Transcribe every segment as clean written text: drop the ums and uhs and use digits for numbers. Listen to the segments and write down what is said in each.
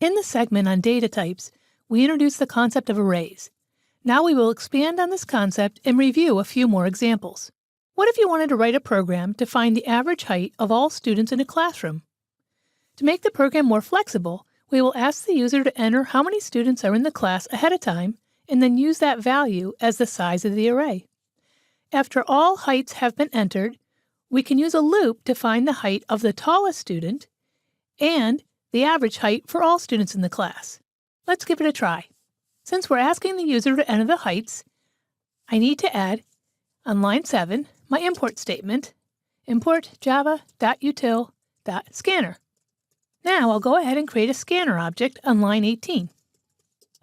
In the segment on data types, we introduced the concept of arrays. Now we will expand on this concept and review a few more examples. What if you wanted to write a program to find the average height of all students in a classroom? To make the program more flexible, we will ask the user to enter how many students are in the class ahead of time and then use that value as the size of the array. After all heights have been entered, we can use a loop to find the height of the tallest student and the average height for all students in the class. Let's give it a try. Since we're asking the user to enter the heights, I need to add, on line 7, my import statement, import java.util.scanner. Now I'll go ahead and create a scanner object on line 18.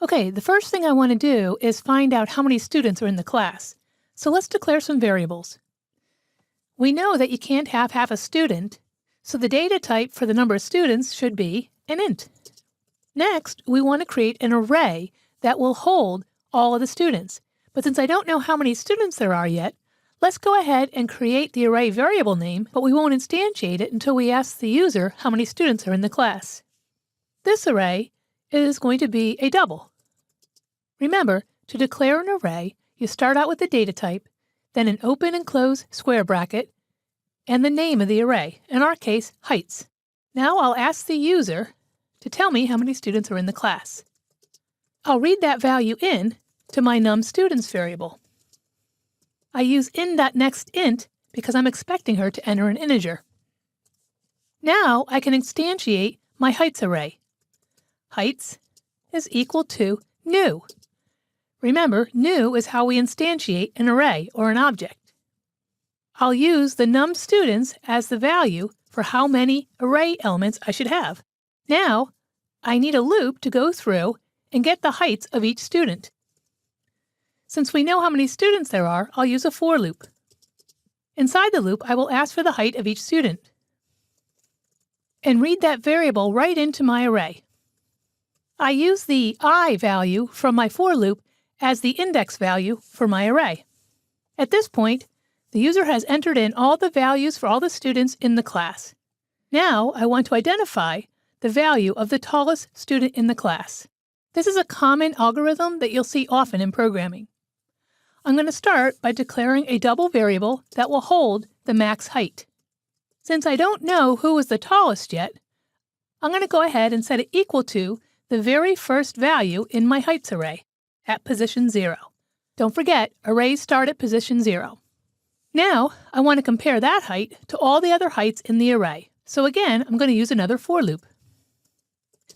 Okay, the first thing I want to do is find out how many students are in the class. So let's declare some variables. We know that you can't have half a student, so the data type for the number of students should be an int. Next, we want to create an array that will hold all of the students. But since I don't know how many students there are yet, let's go ahead and create the array variable name, but we won't instantiate it until we ask the user how many students are in the class. This array is going to be a double. Remember, to declare an array, you start out with the data type, then an open and close square bracket, and the name of the array, in our case, heights. Now I'll ask the user to tell me how many students are in the class. I'll read that value in to my numStudents variable. I use in.nextInt because I'm expecting her to enter an integer. Now I can instantiate my heights array. Heights is equal to new. Remember, new is how we instantiate an array or an object. I'll use the numStudents as the value for how many array elements I should have. Now, I need a loop to go through and get the heights of each student. Since we know how many students there are, I'll use a for loop. Inside the loop, I will ask for the height of each student and read that variable right into my array. I use the I value from my for loop as the index value for my array. At this point, the user has entered in all the values for all the students in the class. Now I want to identify the value of the tallest student in the class. This is a common algorithm that you'll see often in programming. I'm going to start by declaring a double variable that will hold the max height. Since I don't know who is the tallest yet, I'm going to go ahead and set it equal to the very first value in my heights array at position 0. Don't forget, arrays start at position 0. Now, I want to compare that height to all the other heights in the array. So again, I'm going to use another for loop.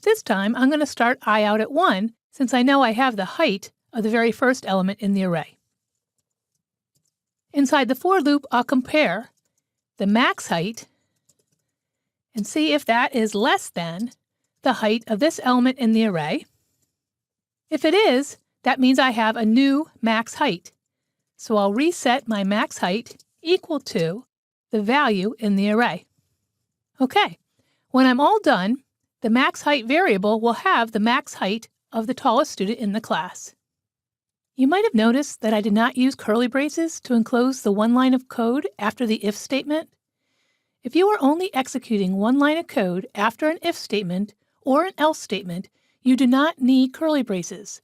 This time, I'm going to start I out at 1, since I know I have the height of the very first element in the array. Inside the for loop, I'll compare the max height and see if that is less than the height of this element in the array. If it is, that means I have a new max height. So I'll reset my max height equal to the value in the array. Okay, when I'm all done, the max height variable will have the max height of the tallest student in the class. You might have noticed that I did not use curly braces to enclose the one line of code after the if statement. If you are only executing one line of code after an if statement or an else statement, you do not need curly braces.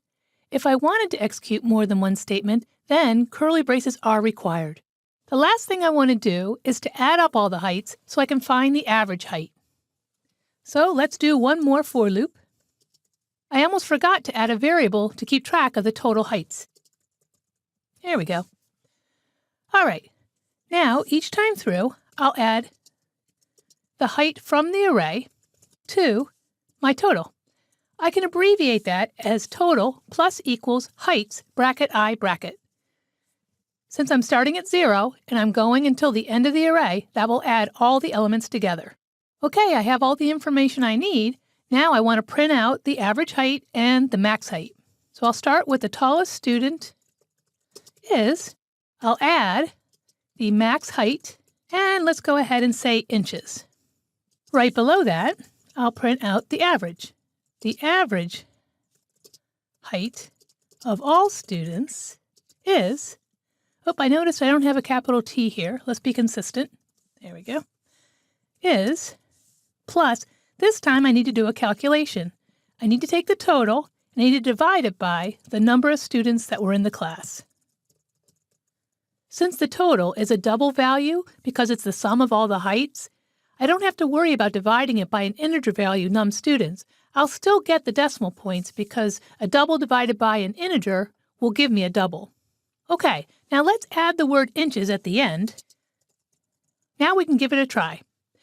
If I wanted to execute more than one statement, then curly braces are required. The last thing I want to do is to add up all the heights so I can find the average height. So let's do one more for loop. I almost forgot to add a variable to keep track of the total heights. There we go. All right, now each time through, I'll add the height from the array to my total. I can abbreviate that as total plus equals heights bracket I bracket. Since I'm starting at 0 and I'm going until the end of the array, that will add all the elements together. Okay, I have all the information I need. Now I want to print out the average height and the max height. So I'll start with the tallest student is, I'll add the max height, and let's go ahead and say inches. Right below that, I'll print out the average. The average height of all students is, I noticed I don't have a capital T here. Let's be consistent. There we go. Is plus, this time I need to do a calculation. I need to take the total and I need to divide it by the number of students that were in the class. Since the total is a double value because it's the sum of all the heights, I don't have to worry about dividing it by an integer value num students. I'll still get the decimal points because a double divided by an integer will give me a double. Okay, now let's add the word inches at the end. Now we can give it a try.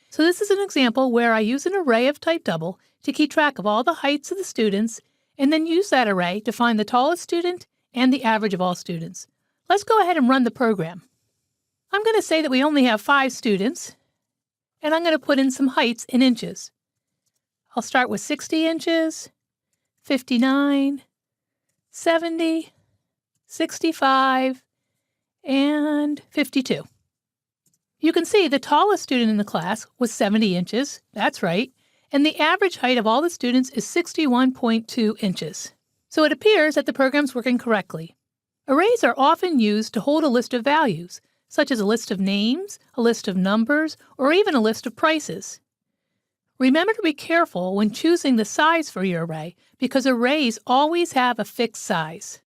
So this is an example where I use an array of type double to keep track of all the heights of the students and then use that array to find the tallest student and the average of all students. Let's go ahead and run the program. I'm going to say that we only have 5 students, and I'm going to put in some heights in inches. I'll start with 60 inches, 59, 70, 65, and 52. You can see the tallest student in the class was 70 inches, that's right, and the average height of all the students is 61.2 inches. So it appears that the program's working correctly. Arrays are often used to hold a list of values, such as a list of names, a list of numbers, or even a list of prices. Remember to be careful when choosing the size for your array because arrays always have a fixed size.